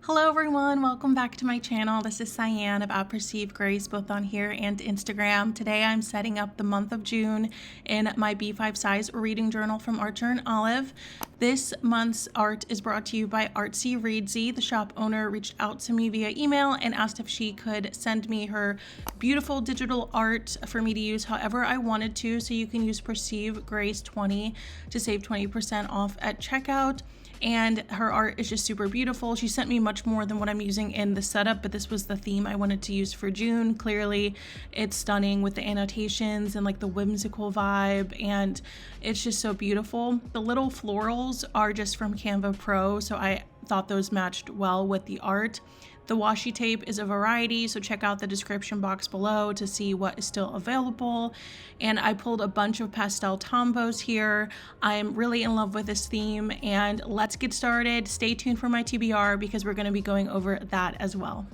Hello everyone, welcome back to my channel. This is Cyan of Perceived Grace, both on here and Instagram. Today I'm setting up the month of June in my B5 size reading journal from Archer and Olive. This month's art is brought to you by Artsy Readsy. The shop owner reached out to me via email and asked if she could send me her beautiful digital art for me to use however I wanted to. So you can use Perceive Grace 20 to save 20% off at checkout. And her art is just super beautiful. She sent me much more than what I'm using in the setup, but this was the theme I wanted to use for June. Clearly, it's stunning with the annotations and like the whimsical vibe, and it's just so beautiful. The little florals are just from Canva Pro, so I thought those matched well with the art. The washi tape is a variety, so check out the description box below to see what is still available. And I pulled a bunch of pastel tombos here. I'm really in love with this theme, and let's get started. Stay tuned for my TBR because we're going to be going over that as well.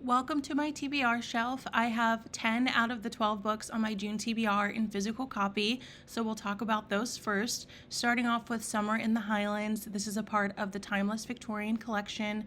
Welcome to my TBR shelf. I have 10 out of the 12 books on my June TBR in physical copy, so we'll talk about those first. Starting off with Summer in the Highlands. This is a part of the Timeless Victorian collection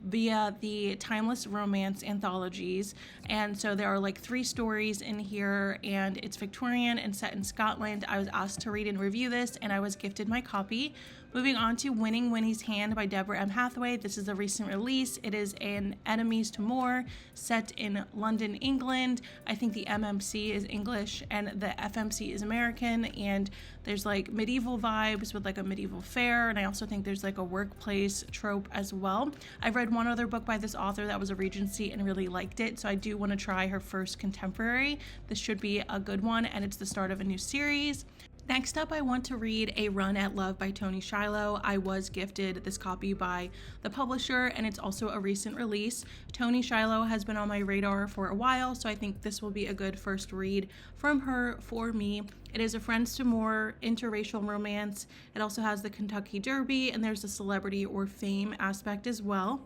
via the Timeless Romance anthologies. And so there are like 3 stories in here, and it's Victorian and set in Scotland. I was asked to read and review this, and I was gifted my copy. Moving on to Winning Winnie's Hand by Deborah M. Hathaway. This is a recent release. It is an Enemies to More set in London, England. I think the MMC is English and the FMC is American, and there's like medieval vibes with like a medieval fair, and I also think there's like a workplace trope as well. I've read one other book by this author that was a Regency and really liked it, so I do want to try her first contemporary. This should be a good one, and it's the start of a new series. Next up, I want to read A Run at Love by Tony Shiloh. I was gifted this copy by the publisher, and it's also a recent release. Tony Shiloh has been on my radar for a while, so I think this will be a good first read from her for me. It is a Friends to More interracial romance. It also has the Kentucky Derby, and there's a celebrity or fame aspect as well.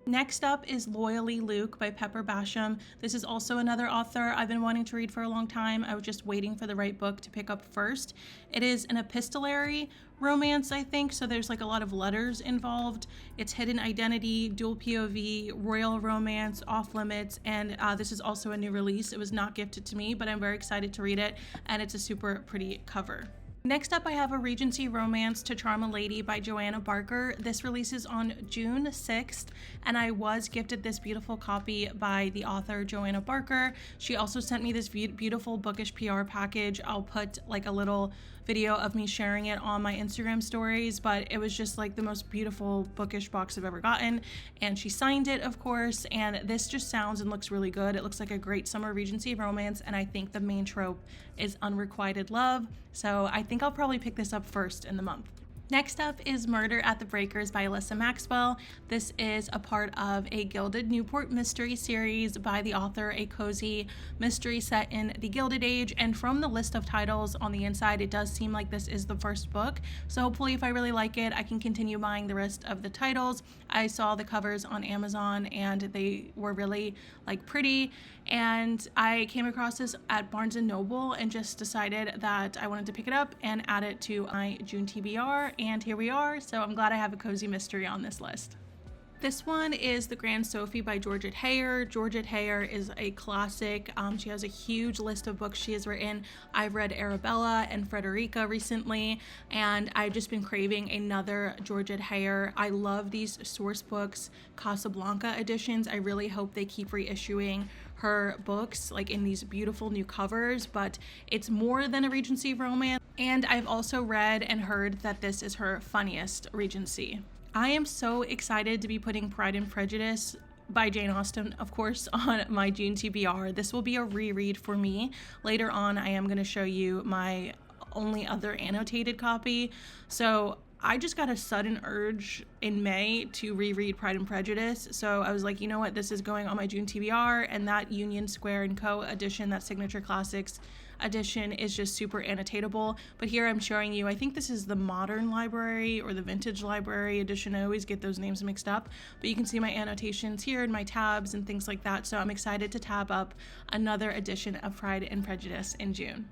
Next up is Loyally Luke by Pepper Basham. This is also another author I've been wanting to read for a long time. I was just waiting for the right book to pick up first. It is an epistolary romance, I think, so there's like a lot of letters involved. It's hidden identity, dual POV, royal romance, off limits, and this is also a new release. It was not gifted to me, but I'm very excited to read it, and it's a super pretty cover. Next up, I have a Regency romance, To Charm a Lady by Joanna Barker. This releases on June 6th, and I was gifted this beautiful copy by the author Joanna Barker. She also sent me this beautiful bookish PR package. I'll put like a little video of me sharing it on my Instagram stories, but it was just like the most beautiful bookish box I've ever gotten, and she signed it, of course, and this just sounds and looks really good. It looks like a great summer Regency romance, and I think the main trope is unrequited love, so I think I'll probably pick this up first in the month. Next up is Murder at the Breakers by Alyssa Maxwell. This is a part of a Gilded Newport mystery series by the author, a cozy mystery set in the Gilded Age, and from the list of titles on the inside, it does seem like this is the first book, so hopefully if I really like it, I can continue buying the rest of the titles. I saw the covers on Amazon, and they were really like pretty, and I came across this at Barnes & Noble and just decided that I wanted to pick it up and add it to my June TBR, and here we are, so I'm glad I have a cozy mystery on this list. This one is The Grand Sophie by Georgette Heyer. Georgette Heyer is a classic. She has a huge list of books she has written. I've read Arabella and Frederica recently, and I've just been craving another Georgette Heyer. I love these source books, Casablanca editions. I really hope they keep reissuing her books like in these beautiful new covers, but it's more than a Regency romance. And I've also read and heard that this is her funniest Regency. I am so excited to be putting Pride and Prejudice by Jane Austen, of course, on my June TBR. This will be a reread for me. Later on, I am going to show you my only other annotated copy. So I just got a sudden urge in May to reread Pride and Prejudice. So I was like, you know what, this is going on my June TBR, and that Union Square & Co. edition, that Signature Classics edition, is just super annotatable. But here I'm showing you, I think this is the Modern Library or the Vintage Library edition. I always get those names mixed up, but you can see my annotations here and my tabs and things like that. So I'm excited to tab up another edition of Pride and Prejudice in June.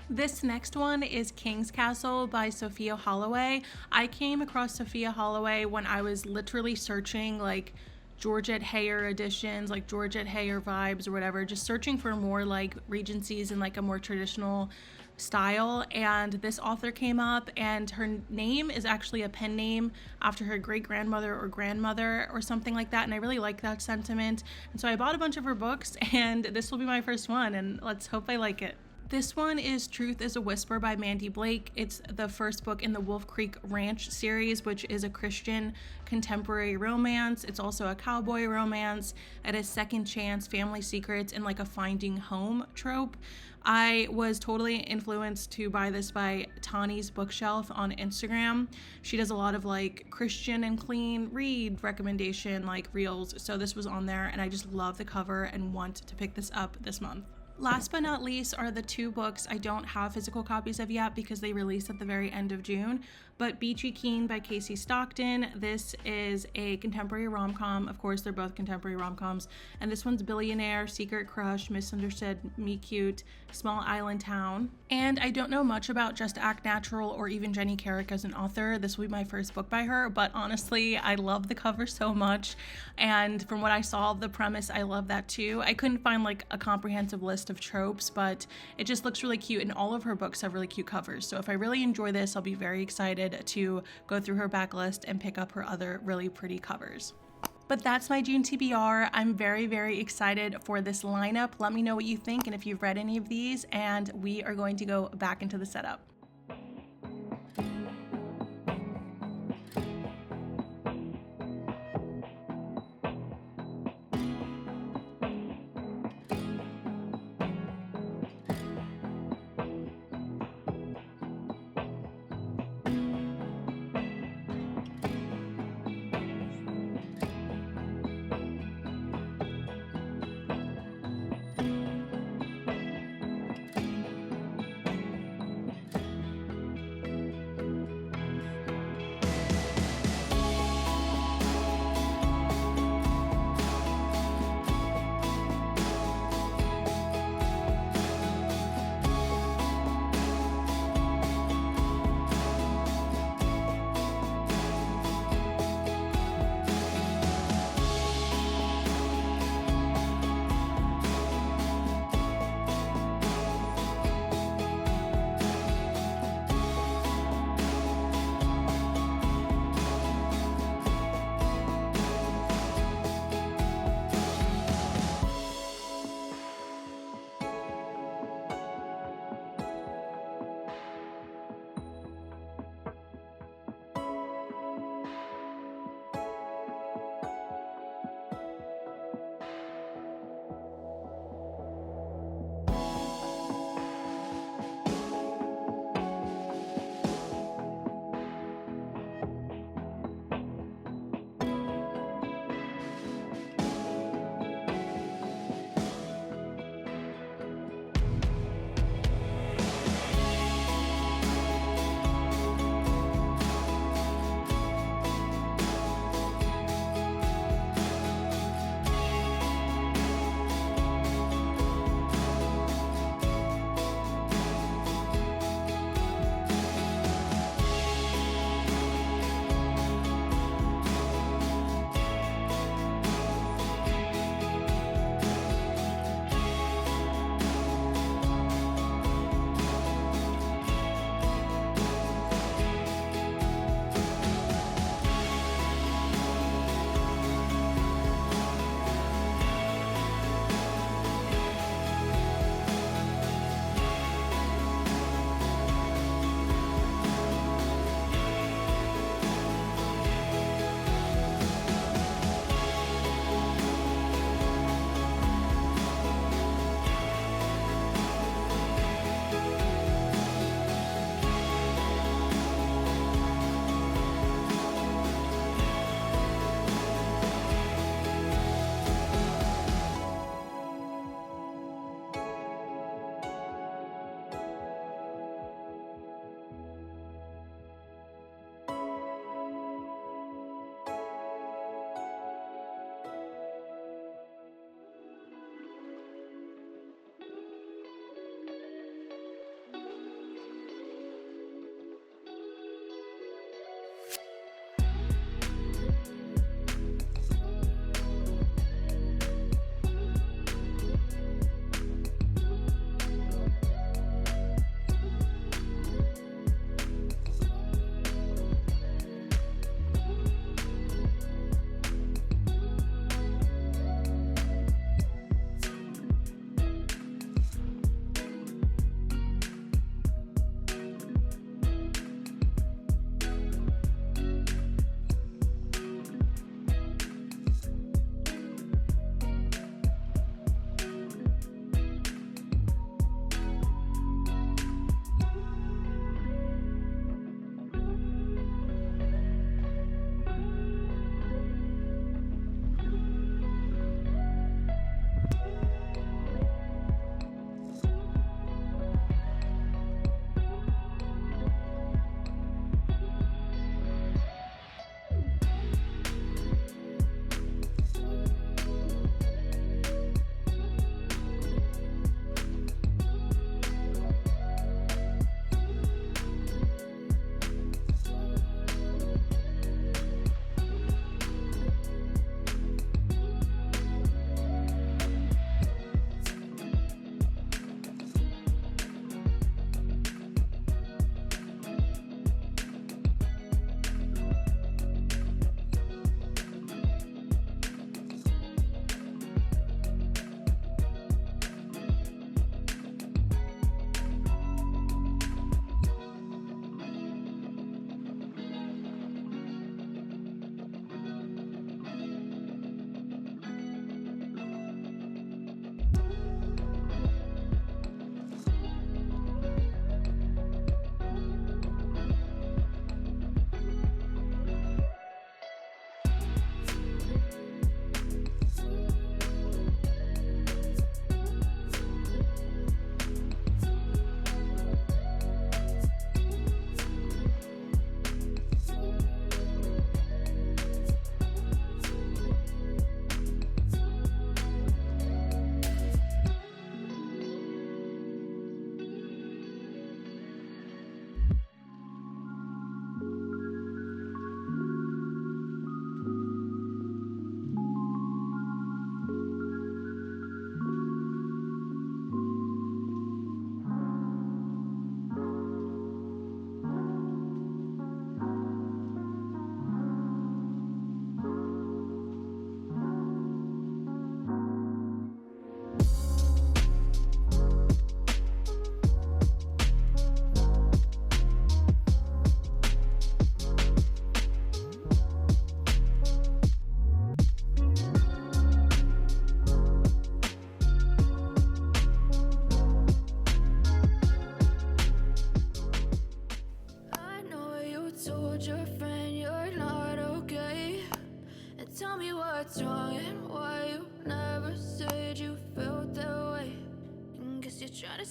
This next one is King's Castle by Sophia Holloway. I came across Sophia Holloway when I was literally searching like Georgette Heyer editions, like Georgette Heyer vibes or whatever, just searching for more like Regencies and like a more traditional style, and this author came up, and her name is actually a pen name after her great-grandmother or grandmother or something like that, and I really like that sentiment, and so I bought a bunch of her books, and this will be my first one, and let's hope I like it. This one is Truth is a Whisper by Mandy Blake. It's the first book in the Wolf Creek Ranch series, which is a Christian contemporary romance. It's also a cowboy romance. It is second chance, family secrets, and like a finding home trope. I was totally influenced to buy this by Tani's Bookshelf on Instagram. She does a lot of like Christian and clean read recommendation like reels, so this was on there, and I just love the cover and want to pick this up this month. Last but not least are the two books I don't have physical copies of yet because they released at the very end of June. But Beachy Keen by Casey Stockton. This is a contemporary rom-com. Of course, they're both contemporary rom-coms. And this one's Billionaire, Secret Crush, Misunderstood, Me Cute, Small Island Town. And I don't know much about Just Act Natural or even Jenny Carrick as an author. This will be my first book by her, but honestly, I love the cover so much. And from what I saw of the premise, I love that too. I couldn't find like a comprehensive list of tropes, but it just looks really cute, and all of her books have really cute covers. So if I really enjoy this, I'll be very excited to go through her backlist and pick up her other really pretty covers. But that's my June TBR. I'm very, very excited for this lineup. Let me know what you think and if you've read any of these, and we are going to go back into the setup.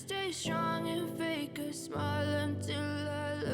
stay strong and fake a smile until I